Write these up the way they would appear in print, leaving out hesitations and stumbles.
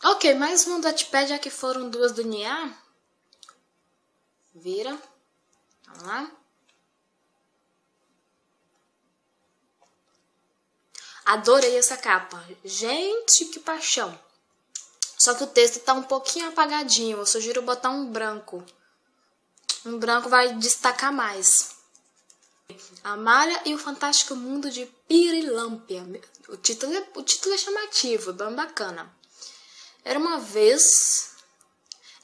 Ok, mais um Wattpad, já que foram duas do Nia. Vira. Vamos lá. Adorei essa capa. Gente, que paixão. Só que o texto tá um pouquinho apagadinho. Eu sugiro botar um branco. Um branco vai destacar mais. Amália e o Fantástico Mundo de Pirilampia. O título é chamativo, bem bacana. Era uma vez...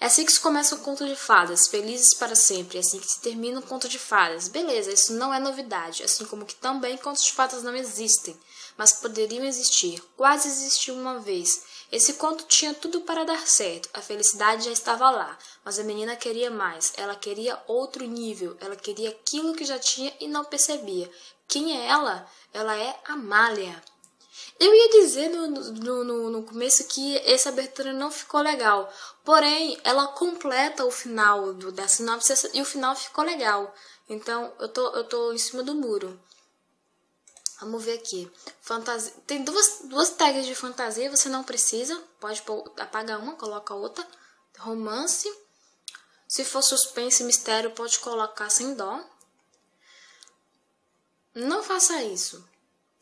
É assim que se começa um conto de fadas, felizes para sempre. É assim que se termina um conto de fadas. Beleza, isso não é novidade. Assim como que também contos de fadas não existem, mas poderiam existir. Quase existiu uma vez. Esse conto tinha tudo para dar certo. A felicidade já estava lá. Mas a menina queria mais. Ela queria outro nível. Ela queria aquilo que já tinha e não percebia. Quem é ela? Ela é Amália. Eu ia dizer no começo que essa abertura não ficou legal. Porém, ela completa o final da sinopse e o final ficou legal. Então, eu tô em cima do muro. Vamos ver aqui. Fantasia. Tem duas tags de fantasia, você não precisa. Pode apagar uma, coloca outra. Romance. Se for suspense e mistério, pode colocar sem dó. Não faça isso.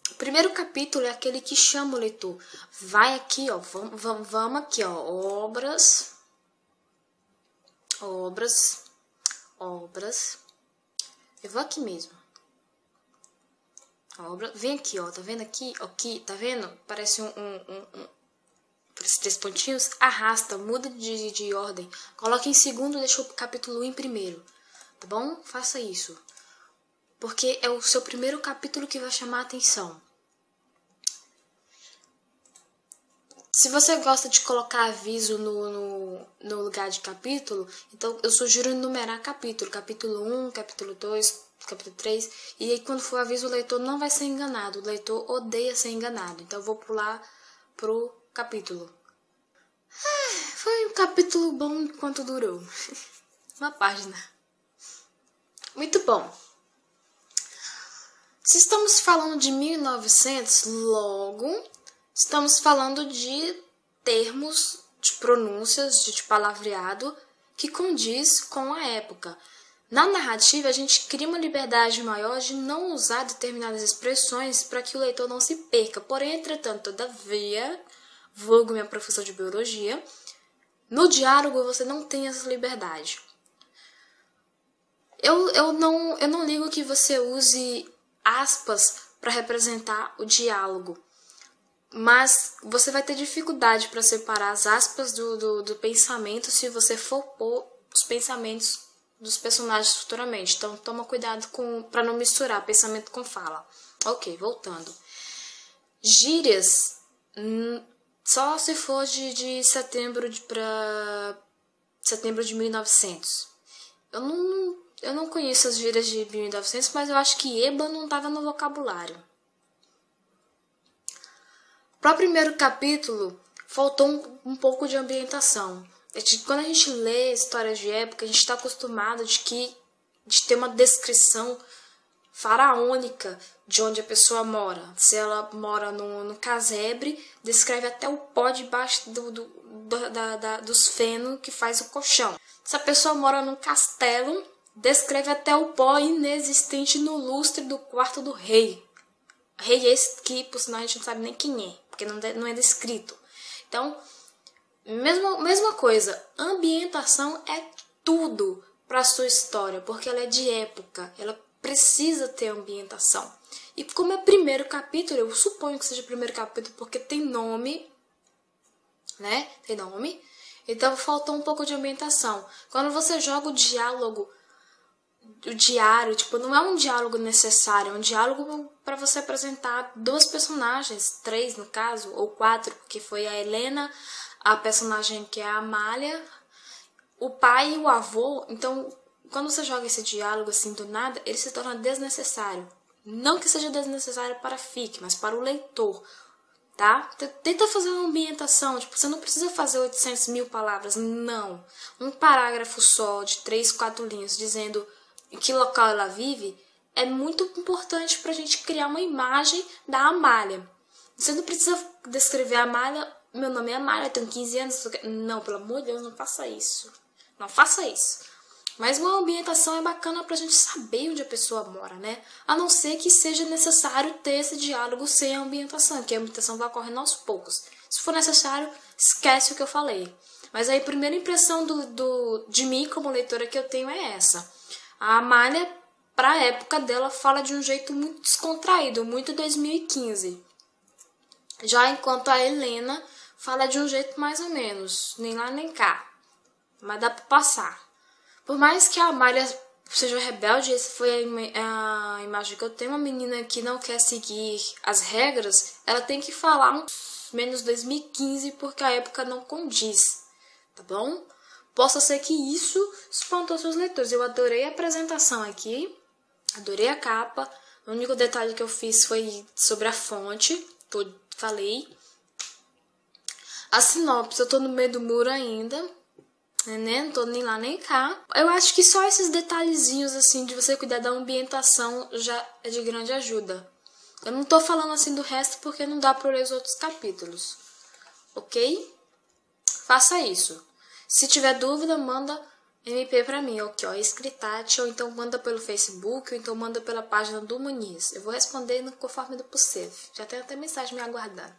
O primeiro capítulo é aquele que chama o leitor. Vai aqui, ó. Vamos aqui, ó. Obras. Eu vou aqui mesmo. Obra. Vem aqui, ó. Tá vendo aqui? Aqui, tá vendo? Parece por esses 3 pontinhos. Arrasta, muda de ordem. Coloca em segundo, deixa o capítulo 1 em primeiro. Tá bom? Faça isso. Porque é o seu primeiro capítulo que vai chamar a atenção. Se você gosta de colocar aviso no lugar de capítulo, então eu sugiro numerar capítulo. Capítulo 1, capítulo 2, capítulo 3. E aí quando for aviso, o leitor não vai ser enganado. O leitor odeia ser enganado. Então eu vou pular pro capítulo. Foi um capítulo bom enquanto durou. Uma página. Muito bom. Se estamos falando de 1900, logo estamos falando de termos, de pronúncias, de palavreado que condiz com a época. Na narrativa, a gente cria uma liberdade maior de não usar determinadas expressões para que o leitor não se perca. Porém, entretanto, todavia, vulgo minha professora de biologia, no diálogo você não tem essa liberdade. Eu não ligo que você use aspas para representar o diálogo, mas você vai ter dificuldade para separar as aspas do pensamento se você for pôr os pensamentos dos personagens futuramente. Então toma cuidado para não misturar pensamento com fala. Ok, voltando. Gírias, só se for de setembro para setembro de 1900. Eu não conheço as gírias de 1900, mas eu acho que eba não estava no vocabulário. Para o primeiro capítulo, faltou um pouco de ambientação. Quando a gente lê histórias de época, a gente está acostumado de ter uma descrição faraônica de onde a pessoa mora. Se ela mora no casebre, descreve até o pó debaixo dos fenos que faz o colchão. Se a pessoa mora num castelo, descreve até o pó inexistente no lustre do quarto do rei. Rei esse que, por sinal, a gente não sabe nem quem é, porque não é descrito. Então, mesma coisa, ambientação é tudo para a sua história, porque ela é de época, ela precisa ter ambientação. E como é primeiro capítulo, eu suponho que seja primeiro capítulo, porque tem nome, né? Tem nome. Então, faltou um pouco de ambientação. Quando você joga o diálogo, o diário, tipo, não é um diálogo necessário, é um diálogo para você apresentar 2 personagens, 3 no caso, ou 4, porque foi a Helena, a personagem que é a Amália, o pai e o avô. Então, quando você joga esse diálogo assim do nada, ele se torna desnecessário. Não que seja desnecessário para a FIC, mas para o leitor, tá? Tenta fazer uma ambientação, tipo, você não precisa fazer 800 mil palavras, não. Um parágrafo só de 3, 4 linhas dizendo em que local ela vive é muito importante para a gente criar uma imagem da Amália. Você não precisa descrever a Amália meu nome é Amália, eu tenho 15 anos. Não, pelo amor de Deus, não faça isso. Não faça isso. Mas uma ambientação é bacana pra gente saber onde a pessoa mora, né? A não ser que seja necessário ter esse diálogo sem a ambientação, que a ambientação vai ocorrendo aos poucos. Se for necessário, esquece o que eu falei. Mas aí a primeira impressão de mim como leitora que eu tenho é essa. A Amália, pra época dela, fala de um jeito muito descontraído, muito 2015. Já enquanto a Helena fala de um jeito mais ou menos, nem lá nem cá. Mas dá pra passar. Por mais que a Amália seja rebelde, essa foi a imagem que eu tenho, uma menina que não quer seguir as regras, ela tem que falar menos 2015 porque a época não condiz. Tá bom? Possa ser que isso espantou seus leitores. Eu adorei a apresentação aqui, adorei a capa. O único detalhe que eu fiz foi sobre a fonte, que eu falei. A sinopse, eu tô no meio do muro ainda, né? Não tô nem lá nem cá. Eu acho que só esses detalhezinhos, assim, de você cuidar da ambientação já é de grande ajuda. Eu não tô falando assim do resto porque não dá pra ler os outros capítulos. Ok? Faça isso. Se tiver dúvida, manda MP pra mim, ok? Ó, Escritate, ou então manda pelo Facebook, ou então manda pela página do Muniz. Eu vou responder conforme do possível. Já tem até mensagem me aguardando.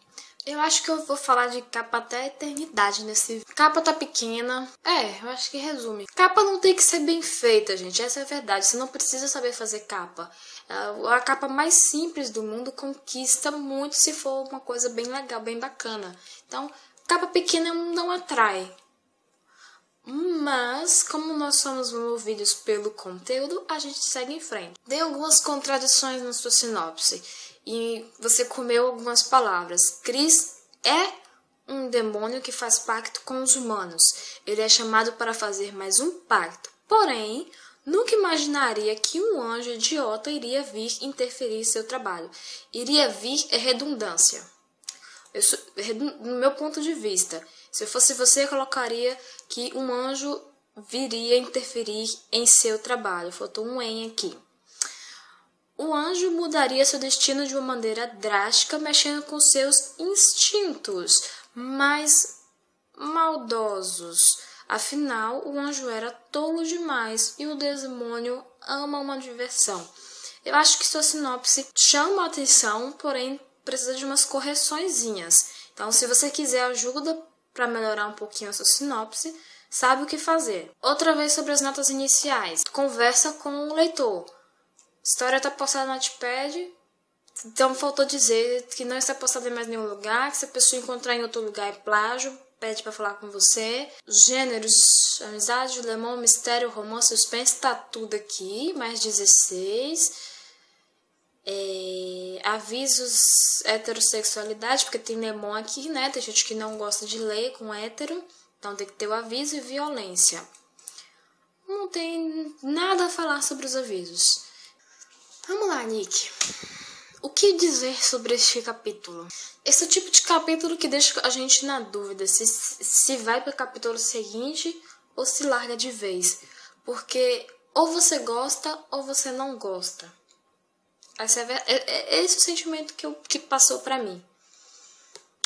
Eu acho que eu vou falar de capa até a eternidade nesse... Capa tá pequena. Eu acho que resume. Capa não tem que ser bem feita, gente. Essa é a verdade. Você não precisa saber fazer capa. A capa mais simples do mundo conquista muito se for uma coisa bem legal, bem bacana. Então, capa pequena não atrai. Mas, como nós somos movidos pelo conteúdo, a gente segue em frente. Tem algumas contradições na sua sinopse. E você comeu algumas palavras. Chris é um demônio que faz pacto com os humanos. Ele é chamado para fazer mais um pacto. Porém, nunca imaginaria que um anjo idiota iria vir interferir em seu trabalho. Iria vir é redundância. No meu ponto de vista, se eu fosse você, eu colocaria que um anjo viria interferir em seu trabalho. Faltou um em aqui. O anjo mudaria seu destino de uma maneira drástica, mexendo com seus instintos mais maldosos. Afinal, o anjo era tolo demais e o demônio ama uma diversão. Eu acho que sua sinopse chama a atenção, porém precisa de umas correçõezinhas. Então, se você quiser ajuda para melhorar um pouquinho a sua sinopse, sabe o que fazer. Outra vez sobre as notas iniciais. Conversa com o leitor. A história está postada no Wattpad, então faltou dizer que não está postada em mais nenhum lugar, que se a pessoa encontrar em outro lugar é plágio, pede para falar com você. Os gêneros, amizade, lemon, mistério, romance, suspense, tá tudo aqui, mais 16. Avisos, heterossexualidade, porque tem lemon aqui, né? Tem gente que não gosta de ler com hétero, então tem que ter o aviso e violência. Não tem nada a falar sobre os avisos. Vamos lá, Nick. O que dizer sobre este capítulo? Esse é o tipo de capítulo que deixa a gente na dúvida se vai para o capítulo seguinte ou se larga de vez. Porque ou você gosta ou você não gosta. Esse é esse o sentimento que passou para mim.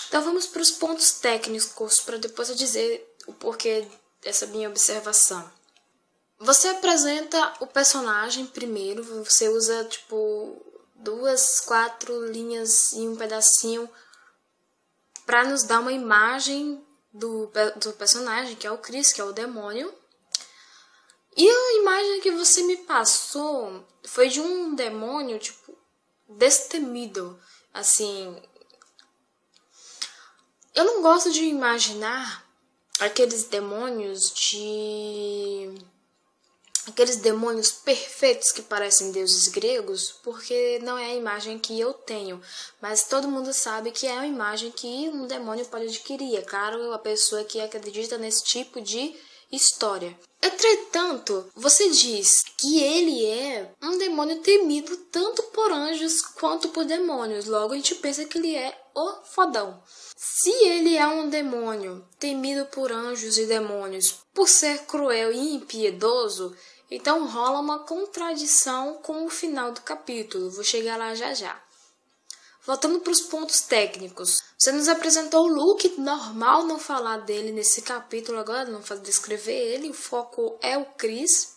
Então vamos para os pontos técnicos para depois eu dizer o porquê dessa minha observação. Você apresenta o personagem primeiro, você usa tipo 2, 4 linhas e um pedacinho para nos dar uma imagem do personagem, que é o Chris, que é o demônio. E a imagem que você me passou foi de um demônio tipo destemido, assim. Eu não gosto de imaginar aqueles demônios perfeitos que parecem deuses gregos, porque não é a imagem que eu tenho. Mas todo mundo sabe que é uma imagem que um demônio pode adquirir. É claro, a pessoa que acredita nesse tipo de história. Entretanto, você diz que ele é um demônio temido tanto por anjos quanto por demônios. Logo, a gente pensa que ele é o fodão. Se ele é um demônio temido por anjos e demônios por ser cruel e impiedoso, então rola uma contradição com o final do capítulo. Vou chegar lá já já. Voltando para os pontos técnicos. Você nos apresentou o Luke, normal não falar dele nesse capítulo agora, não descrever ele, o foco é o Chris.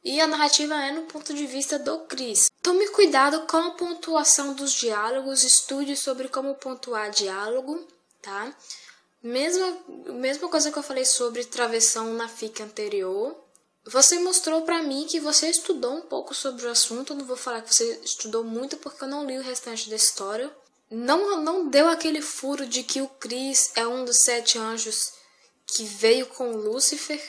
E a narrativa é no ponto de vista do Chris. Tome cuidado com a pontuação dos diálogos, estude sobre como pontuar diálogo, tá? Mesma coisa que eu falei sobre travessão na fic anterior. Você mostrou pra mim que você estudou um pouco sobre o assunto. Eu não vou falar que você estudou muito porque eu não li o restante da história. Não deu aquele furo de que o Chris é um dos 7 anjos que veio com Lúcifer.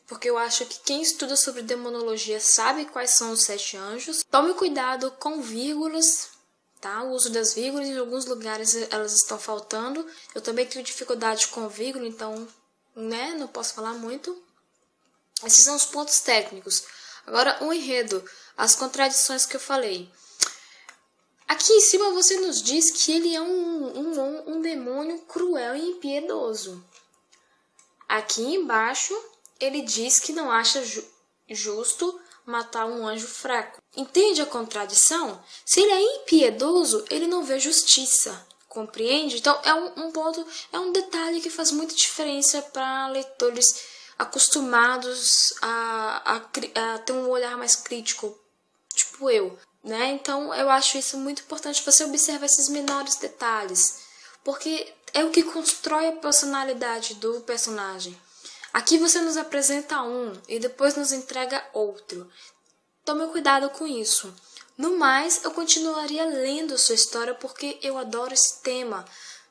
Porque eu acho que quem estuda sobre demonologia sabe quais são os 7 anjos. Tome cuidado com vírgulas, tá? O uso das vírgulas, em alguns lugares elas estão faltando. Eu também tenho dificuldade com vírgula, então, não posso falar muito. Esses são os pontos técnicos. Agora, o enredo, as contradições que eu falei. Aqui em cima você nos diz que ele é um demônio cruel e impiedoso. Aqui embaixo, ele diz que não acha justo matar um anjo fraco. Entende a contradição? Se ele é impiedoso, ele não vê justiça. Compreende? Então, é um ponto, é um detalhe que faz muita diferença para leitores acostumados a ter um olhar mais crítico, tipo eu, né? Então eu acho isso muito importante, você observar esses menores detalhes, porque é o que constrói a personalidade do personagem. Aqui você nos apresenta um e depois nos entrega outro. Tome cuidado com isso. No mais, eu continuaria lendo sua história porque eu adoro esse tema.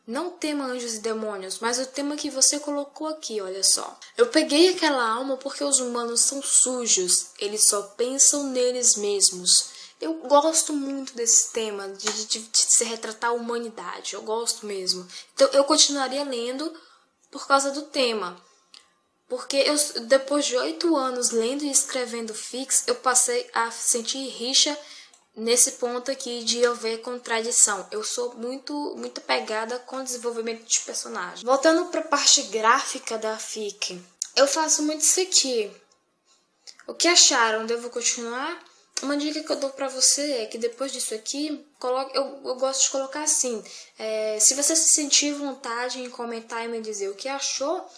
Não o tema anjos e demônios, mas o tema que você colocou aqui, olha só. Eu peguei aquela alma porque os humanos são sujos, eles só pensam neles mesmos. Eu gosto muito desse tema, de se retratar a humanidade, eu gosto mesmo. Então eu continuaria lendo por causa do tema. Porque depois de 8 anos lendo e escrevendo fics, eu passei a sentir rixa nesse ponto aqui de eu ver contradição. Eu sou muito apegada com o desenvolvimento de personagem. Voltando para a parte gráfica da fic, eu faço muito isso aqui. O que acharam? Devo continuar? Uma dica que eu dou para você é que depois disso aqui, eu gosto de colocar assim. Se você se sentir vontade em comentar e me dizer o que achou,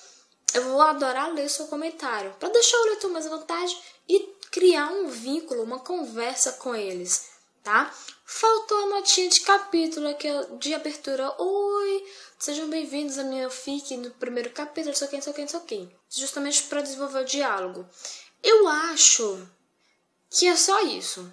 eu vou adorar ler seu comentário. Para deixar o leitor mais à vontade e criar um vínculo, uma conversa com eles, tá? Faltou a notinha de capítulo aqui de abertura. Oi, sejam bem-vindos à minha fic no primeiro capítulo, só quem. Justamente para desenvolver o diálogo. Eu acho que é só isso.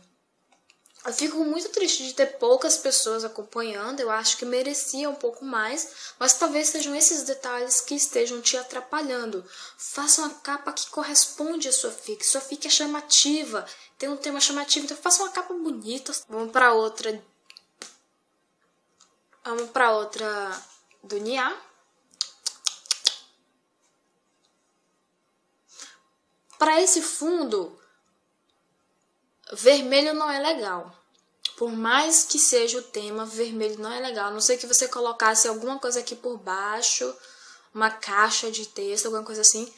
Eu fico muito triste de ter poucas pessoas acompanhando, eu acho que merecia um pouco mais, mas talvez sejam esses detalhes que estejam te atrapalhando. Faça uma capa que corresponde à sua fic é chamativa, tem um tema chamativo, então faça uma capa bonita. Vamos para outra do Nia. Para esse fundo, vermelho não é legal. Por mais que seja o tema, vermelho não é legal. A não ser que você colocasse alguma coisa aqui por baixo, uma caixa de texto, alguma coisa assim,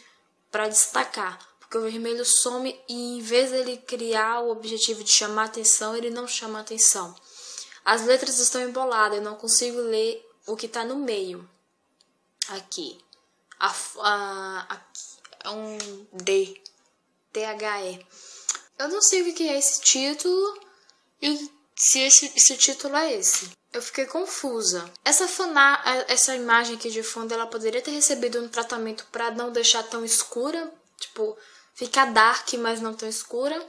para destacar. Porque o vermelho some e em vez dele criar o objetivo de chamar atenção, ele não chama atenção. As letras estão emboladas, eu não consigo ler o que está no meio. Aqui. Aqui é um D. THE. Eu não sei o que é esse título e se esse título é esse. Eu fiquei confusa. Essa imagem aqui de fundo, ela poderia ter recebido um tratamento para não deixar tão escura. Tipo, ficar dark, mas não tão escura.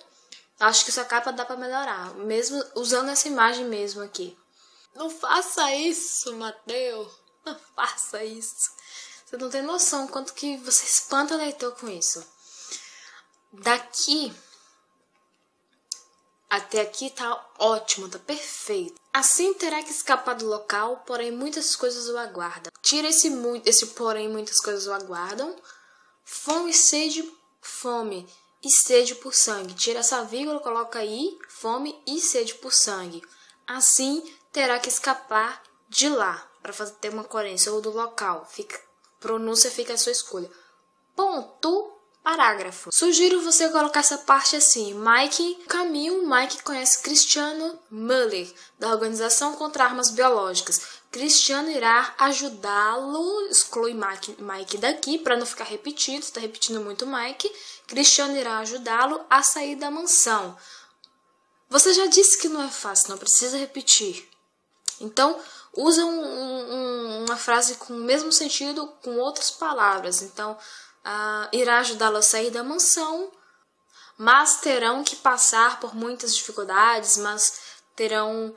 Acho que essa capa dá para melhorar. Mesmo usando essa imagem mesmo aqui. Não faça isso, Mateus. Não faça isso. Você não tem noção quanto que você espanta o leitor com isso. Daqui até aqui tá ótimo, tá perfeito. Assim terá que escapar do local, porém muitas coisas o aguardam. Tira esse porém muitas coisas o aguardam. Fome e sede por sangue. Tira essa vírgula, coloca aí, fome e sede por sangue. Assim terá que escapar de lá, para ter uma coerência, ou do local. Pronúncia fica a sua escolha. Ponto parágrafo. Sugiro você colocar essa parte assim: Mike conhece Cristiano Muller, da Organização contra Armas Biológicas. Cristiano irá ajudá-lo, exclui Mike daqui para não ficar repetido, está repetindo muito Mike. Cristiano irá ajudá-lo a sair da mansão. Você já disse que não é fácil, não precisa repetir. Então, usa uma frase com o mesmo sentido, com outras palavras. Então, irá ajudá-lo a sair da mansão, mas terão que passar por muitas dificuldades, mas terão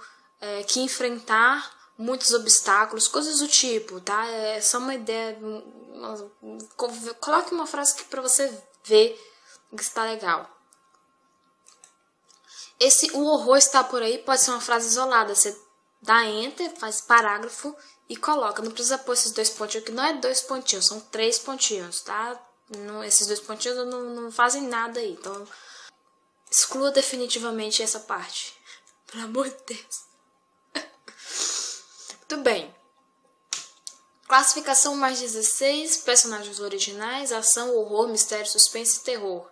que enfrentar muitos obstáculos, coisas do tipo, tá? É só uma ideia. Coloque uma frase aqui para você ver que está legal. O horror está por aí pode ser uma frase isolada. Você dá enter, faz parágrafo e coloca. Não precisa pôr esses 2 pontinhos, que não é 2 pontinhos, são 3 pontinhos, tá? Esses 2 pontinhos não fazem nada aí. Então, exclua definitivamente essa parte. Pelo amor de Deus. Muito bem. Classificação mais 16, personagens originais, ação, horror, mistério, suspense e terror.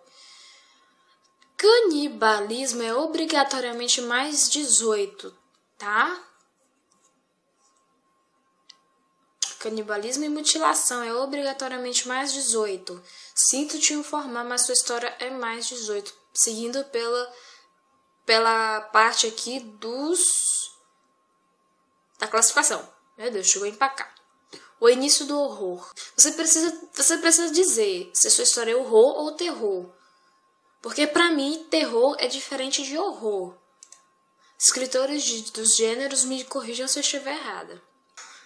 Canibalismo é obrigatoriamente mais 18, tá? Canibalismo e mutilação é obrigatoriamente mais 18. Sinto te informar, mas sua história é mais 18. Seguindo pela parte aqui da classificação. Meu Deus, chegou a empacar. O início do horror. Você precisa dizer se a sua história é horror ou terror. Porque pra mim, terror é diferente de horror. Escritores dos gêneros me corrijam se eu estiver errada.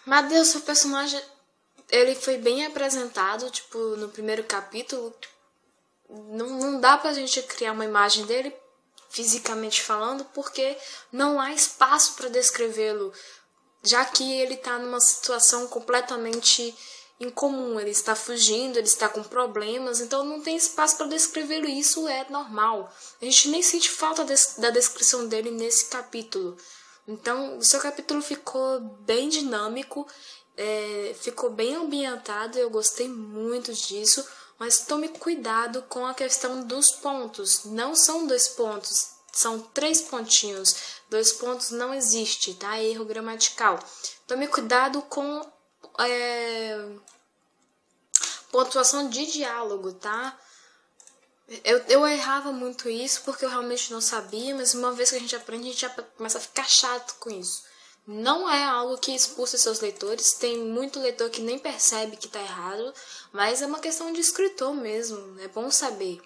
Madeus, seu personagem, ele foi bem apresentado, tipo, no primeiro capítulo. Não dá pra gente criar uma imagem dele, fisicamente falando, porque não há espaço para descrevê-lo, já que ele tá numa situação completamente incomum. Ele está fugindo, ele está com problemas, então não tem espaço para descrevê-lo, e isso é normal. A gente nem sente falta da descrição dele nesse capítulo. Então, o seu capítulo ficou bem dinâmico, ficou bem ambientado, eu gostei muito disso, mas tome cuidado com a questão dos pontos. Não são 2 pontos, são 3 pontinhos. 2 pontos não existe, tá? É erro gramatical. Tome cuidado com pontuação de diálogo, tá? Eu errava muito isso porque eu realmente não sabia, mas uma vez que a gente aprende, a gente já começa a ficar chato com isso. Não é algo que expulsa seus leitores, tem muito leitor que nem percebe que tá errado, mas é uma questão de escritor mesmo, é bom saber.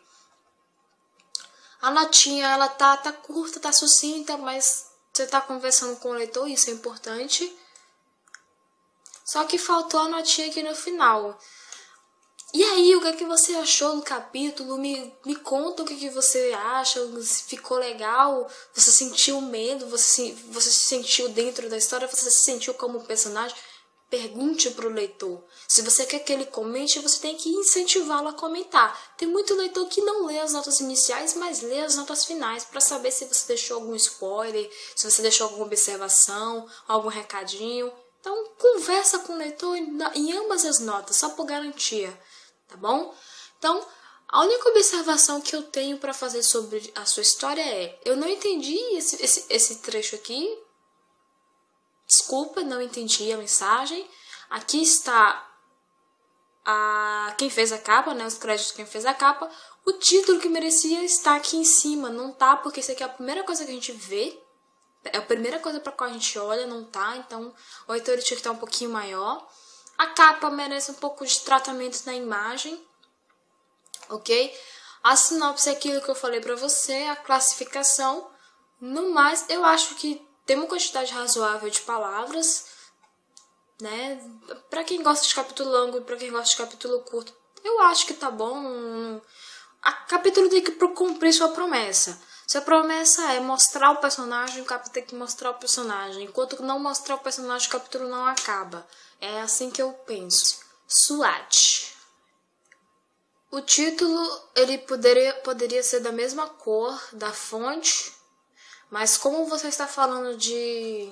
A notinha, ela tá curta, tá sucinta, mas você tá conversando com o leitor, isso é importante. Só que faltou a notinha aqui no final. E aí, o que é que você achou do capítulo? Me conta o que é que você acha, se ficou legal, você sentiu medo, você se sentiu dentro da história, você se sentiu como personagem? Pergunte pro leitor. Se você quer que ele comente, você tem que incentivá-lo a comentar. Tem muito leitor que não lê as notas iniciais, mas lê as notas finais para saber se você deixou algum spoiler, se você deixou alguma observação, algum recadinho. Então, conversa com o leitor em ambas as notas, só por garantia. Tá bom? Então, a única observação que eu tenho para fazer sobre a sua história é: eu não entendi esse trecho aqui. Desculpa, não entendi a mensagem. Aqui está quem fez a capa, né? Os créditos de quem fez a capa. O título que merecia está aqui em cima. Não tá, porque isso aqui é a primeira coisa que a gente vê. É a primeira coisa para qual a gente olha, não tá. Então, o editor tinha que estar um pouquinho maior. A capa merece um pouco de tratamento na imagem, ok? A sinopse é aquilo que eu falei pra você, a classificação. No mais, eu acho que tem uma quantidade razoável de palavras, né? Pra quem gosta de capítulo longo e pra quem gosta de capítulo curto, eu acho que tá bom. A capítulo tem que cumprir sua promessa. Se a promessa é mostrar o personagem, o capítulo tem que mostrar o personagem. Enquanto não mostrar o personagem, o capítulo não acaba. É assim que eu penso. SWAT. O título, ele poderia ser da mesma cor da fonte, mas como você está falando de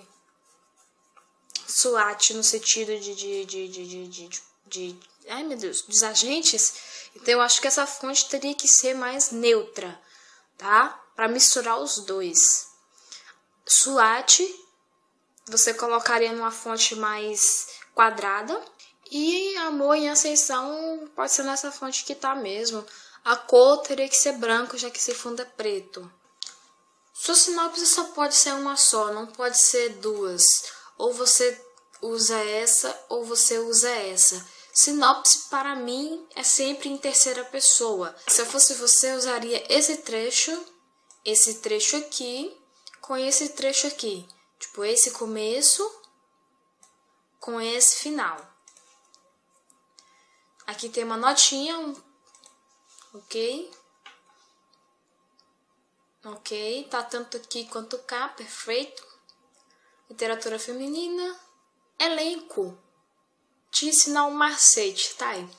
SWAT no sentido de ai meu Deus, dos agentes. Então eu acho que essa fonte teria que ser mais neutra, tá? Para misturar os dois. SWAT, você colocaria numa fonte mais quadrada. E Amor em Ascensão pode ser nessa fonte que tá mesmo. A cor teria que ser branco, já que esse fundo é preto. Sua sinopse só pode ser uma só, não pode ser duas. Ou você usa essa, ou você usa essa. Sinopse, para mim, é sempre em terceira pessoa. Se eu fosse você, eu usaria esse trecho aqui, com esse trecho aqui. Tipo, esse começo com esse final. Aqui tem uma notinha, ok? Ok, tá tanto aqui quanto cá, perfeito. Literatura feminina, elenco. Te ensinar um macete, tá aí.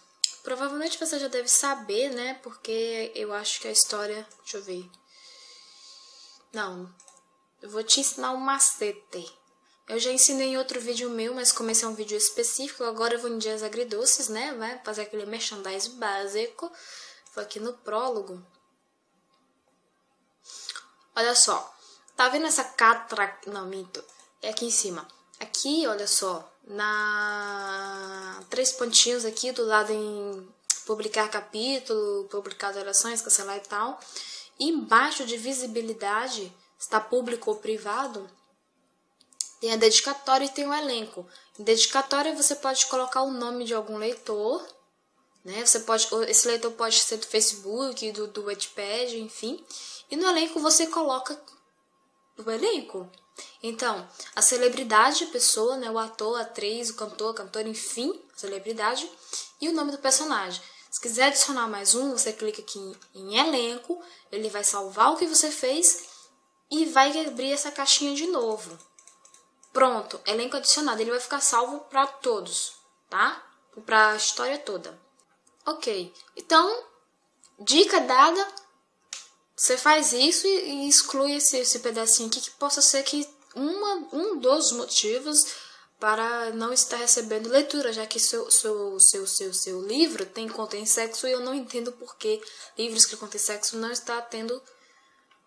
Provavelmente você já deve saber, né? Porque eu acho que a história... Deixa eu ver. Não, eu vou te ensinar um macete. Eu já ensinei em outro vídeo meu, mas como esse é um vídeo específico, agora eu vou em Dias Agridoces, né? Vai fazer aquele merchandise básico. Vou aqui no prólogo. Olha só. Tá vendo essa Não, minto. É aqui em cima. Aqui, olha só. Três pontinhos aqui do lado em publicar capítulo, publicar orações, cancelar e tal. E embaixo de visibilidade, está público ou privado, tem a dedicatória e tem o elenco. Em dedicatória você pode colocar o nome de algum leitor, né? Esse leitor pode ser do Facebook, do Wattpad, enfim. E no elenco você coloca o elenco. Então, a celebridade, a pessoa, né? O ator, a atriz, o cantor, a cantora, enfim, celebridade. E o nome do personagem. Se quiser adicionar mais um, você clica aqui em elenco, ele vai salvar o que você fez e vai abrir essa caixinha de novo. Pronto, elenco adicionado, ele vai ficar salvo para todos, tá? Para a história toda. Ok, então, dica dada, você faz isso e exclui esse pedacinho aqui, que possa ser que um dos motivos para não estar recebendo leitura, já que seu livro contém sexo e eu não entendo por que livros que contêm sexo não está tendo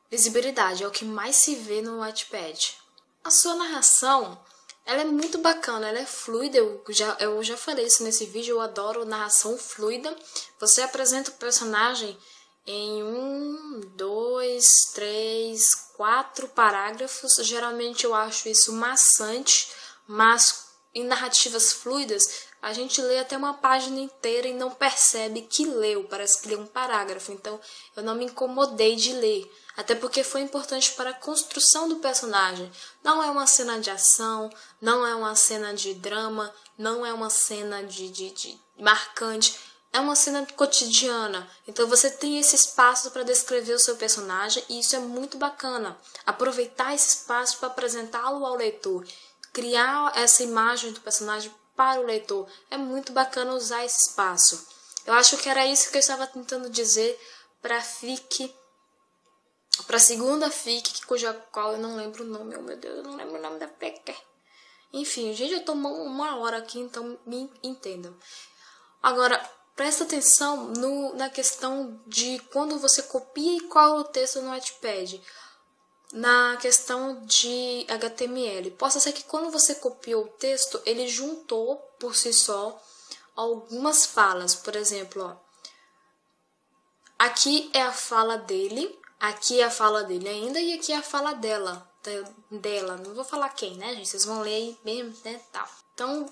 visibilidade. É o que mais se vê no Wattpad. A sua narração, ela é muito bacana, ela é fluida, eu já falei isso nesse vídeo, eu adoro narração fluida. Você apresenta o personagem em 1, 2, 3, 4 parágrafos. Geralmente eu acho isso maçante, mas em narrativas fluidas, a gente lê até uma página inteira e não percebe que leu, parece que leu um parágrafo. Então, eu não me incomodei de ler, até porque foi importante para a construção do personagem. Não é uma cena de ação, não é uma cena de drama, não é uma cena de marcante, é uma cena cotidiana. Então, você tem esse espaço para descrever o seu personagem e isso é muito bacana. Aproveitar esse espaço para apresentá-lo ao leitor, criar essa imagem do personagem para o leitor. É muito bacana usar esse espaço. Eu acho que era isso que eu estava tentando dizer para a fic, para a segunda fic, cuja qual eu não lembro o nome. Oh, meu Deus, eu não lembro o nome da peca. Enfim, gente, eu tô uma hora aqui, então me entendam. Agora, presta atenção na questão de quando você copia e cola o texto no Wattpad. Na questão de HTML. Possa ser que quando você copiou o texto, ele juntou por si só algumas falas. Por exemplo, ó, aqui é a fala dele, aqui é a fala dele ainda e aqui é a fala dela. Não vou falar quem, né, gente? Vocês vão ler aí mesmo, né, tal. Então,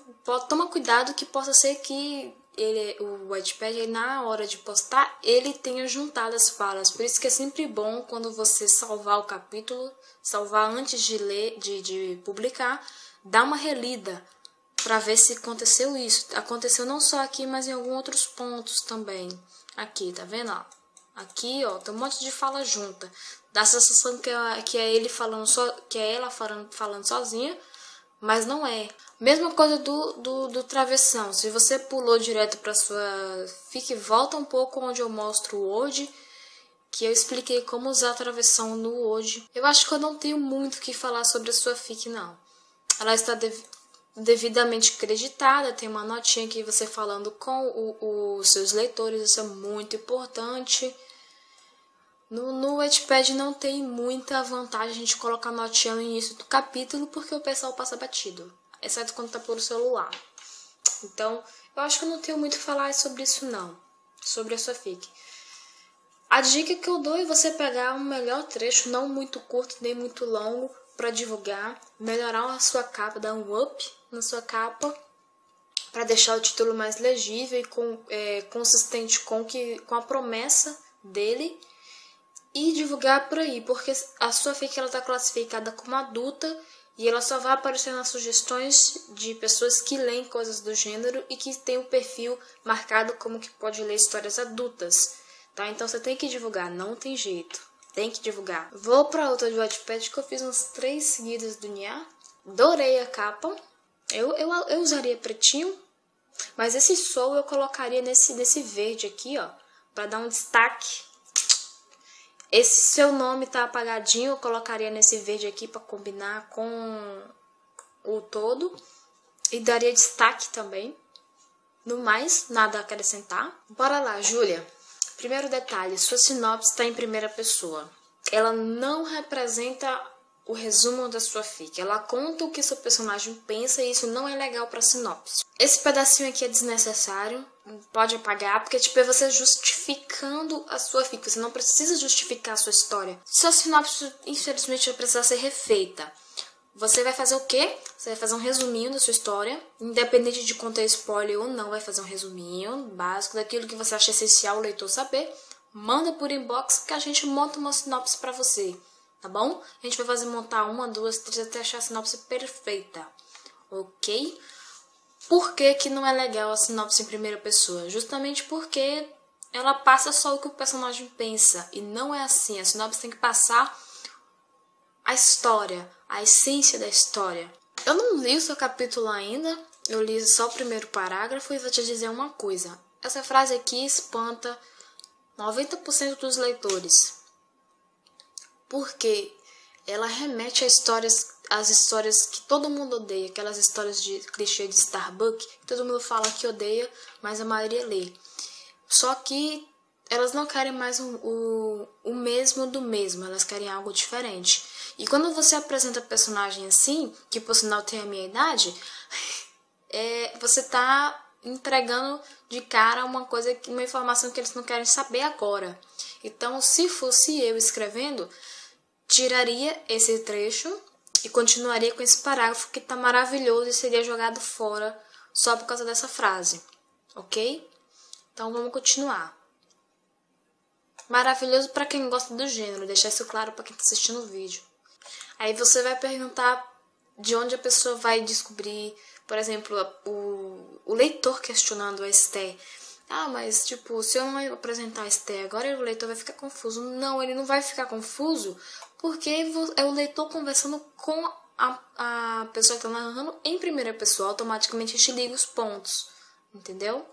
toma cuidado que possa ser que o Wattpad, na hora de postar, ele tenha juntado as falas. Por isso que é sempre bom quando você salvar o capítulo, salvar antes de ler, de publicar, dá uma relida para ver se aconteceu isso. Aconteceu não só aqui, mas em alguns outros pontos também. Aqui, tá vendo? Ó? Aqui, ó, tem um monte de fala junta. Dá a sensação que é ele falando que é ela falando sozinha, mas não é. Mesma coisa do travessão. Se você pulou direto para sua fic, volta um pouco onde eu mostro o Word, que eu expliquei como usar a travessão no Word. Eu acho que eu não tenho muito o que falar sobre a sua fic, não. Ela está devidamente creditada, tem uma notinha aqui você falando com os seus leitores, isso é muito importante. No Wattpad não tem muita vantagem a gente colocar notinha no início do capítulo, porque o pessoal passa batido, exceto quando tá por celular. Então, eu acho que eu não tenho muito a falar sobre isso não, sobre a sua fic. A dica que eu dou é você pegar um melhor trecho, não muito curto nem muito longo, para divulgar, melhorar a sua capa, dar um up na sua capa, para deixar o título mais legível e consistente com a promessa dele, e divulgar por aí, porque a sua fic está classificada como adulta e ela só vai aparecer nas sugestões de pessoas que leem coisas do gênero e que tem o perfil marcado como que pode ler histórias adultas, tá? Então você tem que divulgar, não tem jeito, tem que divulgar. Vou para outra de Wattpad que eu fiz uns 3 seguidas do Nia, adorei a capa, eu usaria pretinho, mas esse sol eu colocaria nesse verde aqui, ó, para dar um destaque. Esse seu nome tá apagadinho, eu colocaria nesse verde aqui para combinar com o todo e daria destaque também. No mais, nada a acrescentar. Bora lá, Júlia. Primeiro detalhe, sua sinopse está em primeira pessoa. Ela não representa o resumo da sua fic. Ela conta o que seu personagem pensa e isso não é legal para sinopse. Esse pedacinho aqui é desnecessário. Pode apagar, porque tipo, é você justificando a sua fic. Você não precisa justificar a sua história. Sua sinopse, infelizmente, vai precisar ser refeita. Você vai fazer o quê? Você vai fazer um resuminho da sua história. Independente de conter spoiler ou não, vai fazer um resuminho básico daquilo que você acha essencial o leitor saber. Manda por inbox que a gente monta uma sinopse pra você. Tá bom? A gente vai montar 1, 2, 3 até achar a sinopse perfeita. Ok? Por que não é legal a sinopse em primeira pessoa? Justamente porque ela passa só o que o personagem pensa. E não é assim. A sinopse tem que passar a história, a essência da história. Eu não li o seu capítulo ainda. Eu li só o primeiro parágrafo e vou te dizer uma coisa. Essa frase aqui espanta 90% dos leitores. Porque ela remete a as histórias que todo mundo odeia, aquelas histórias de clichê de Starbucks, que todo mundo fala que odeia, mas a maioria lê. Só que elas não querem mais o mesmo do mesmo, elas querem algo diferente. E quando você apresenta personagem assim, que por sinal tem a minha idade, você tá entregando de cara uma informação que eles não querem saber agora. Então, se fosse eu escrevendo, tiraria esse trecho e continuaria com esse parágrafo que tá maravilhoso e seria jogado fora só por causa dessa frase, ok? Então vamos continuar. Maravilhoso para quem gosta do gênero, deixar isso claro para quem tá assistindo o vídeo. Aí você vai perguntar de onde a pessoa vai descobrir, por exemplo, o leitor questionando a Esther. Ah, mas tipo, se eu não apresentar a Esther agora, o leitor vai ficar confuso. Não, ele não vai ficar confuso porque é o leitor conversando com a pessoa que está narrando em primeira pessoa. Automaticamente a gente liga os pontos, entendeu?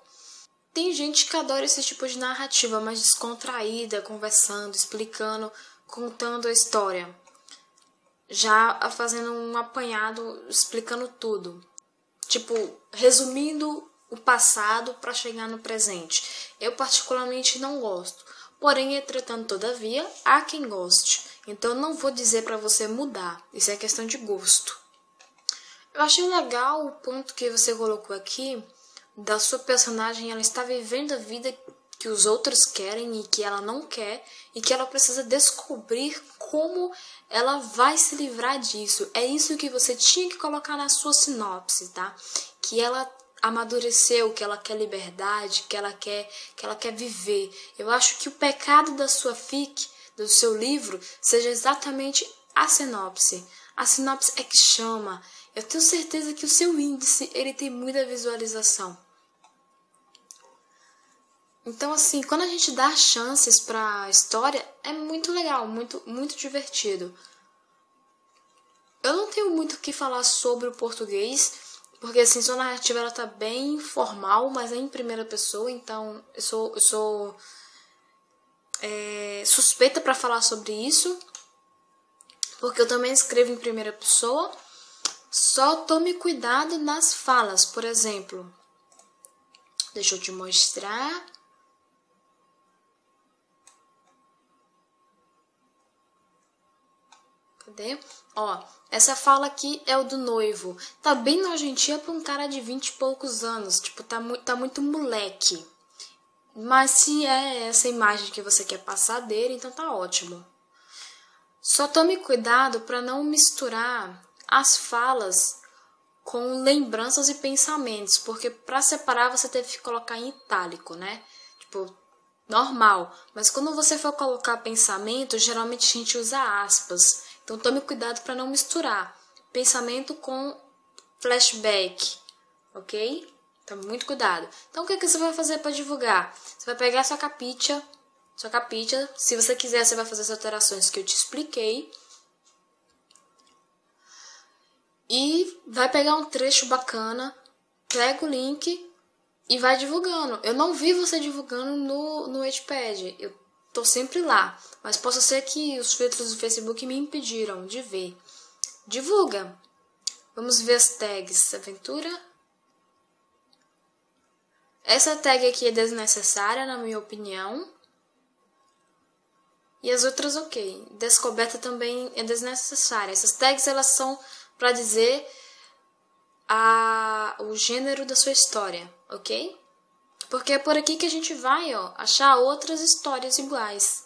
Tem gente que adora esse tipo de narrativa mais descontraída, conversando, explicando, contando a história. Já fazendo um apanhado, explicando tudo. Tipo, resumindo o passado para chegar no presente. Eu particularmente não gosto. Porém, entretanto, todavia, há quem goste. Então, eu não vou dizer para você mudar. Isso é questão de gosto. Eu achei legal o ponto que você colocou aqui da sua personagem. Ela está vivendo a vida que os outros querem e que ela não quer. E que ela precisa descobrir como ela vai se livrar disso. É isso que você tinha que colocar na sua sinopse, tá? Que ela amadureceu, que ela quer liberdade, que ela quer viver. Eu acho que o pecado da sua fic, do seu livro, seja exatamente a sinopse. A sinopse é que chama. Eu tenho certeza que o seu índice, ele tem muita visualização. Então, assim, quando a gente dá chances pra história, é muito legal, muito, muito divertido. Eu não tenho muito o que falar sobre o português, porque, assim, sua narrativa, ela tá bem formal, mas é em primeira pessoa, então eu sou suspeita pra falar sobre isso, porque eu também escrevo em primeira pessoa. Só tome cuidado nas falas, por exemplo. Deixa eu te mostrar. Cadê? Ó, essa fala aqui é o do noivo. Tá bem nojentinha pra um cara de 20 e poucos anos. Tipo, tá muito moleque. Mas se é essa imagem que você quer passar dele, então tá ótimo. Só tome cuidado para não misturar as falas com lembranças e pensamentos, porque para separar você teve que colocar em itálico, né? Tipo, normal. Mas quando você for colocar pensamento, geralmente a gente usa aspas. Então tome cuidado para não misturar pensamento com flashback, ok? Então muito cuidado. Então o que você vai fazer para divulgar? Você vai pegar sua capitcha, se você quiser você vai fazer as alterações que eu te expliquei. E vai pegar um trecho bacana, pega o link e vai divulgando. Eu não vi você divulgando no Wattpad, eu tô sempre lá. Mas possa ser que os filtros do Facebook me impediram de ver. Divulga. Vamos ver as tags. Aventura. Essa tag aqui é desnecessária, na minha opinião. E as outras, ok. Descoberta também é desnecessária. Essas tags, elas são para dizer o gênero da sua história, ok? Porque é por aqui que a gente vai, ó, achar outras histórias iguais.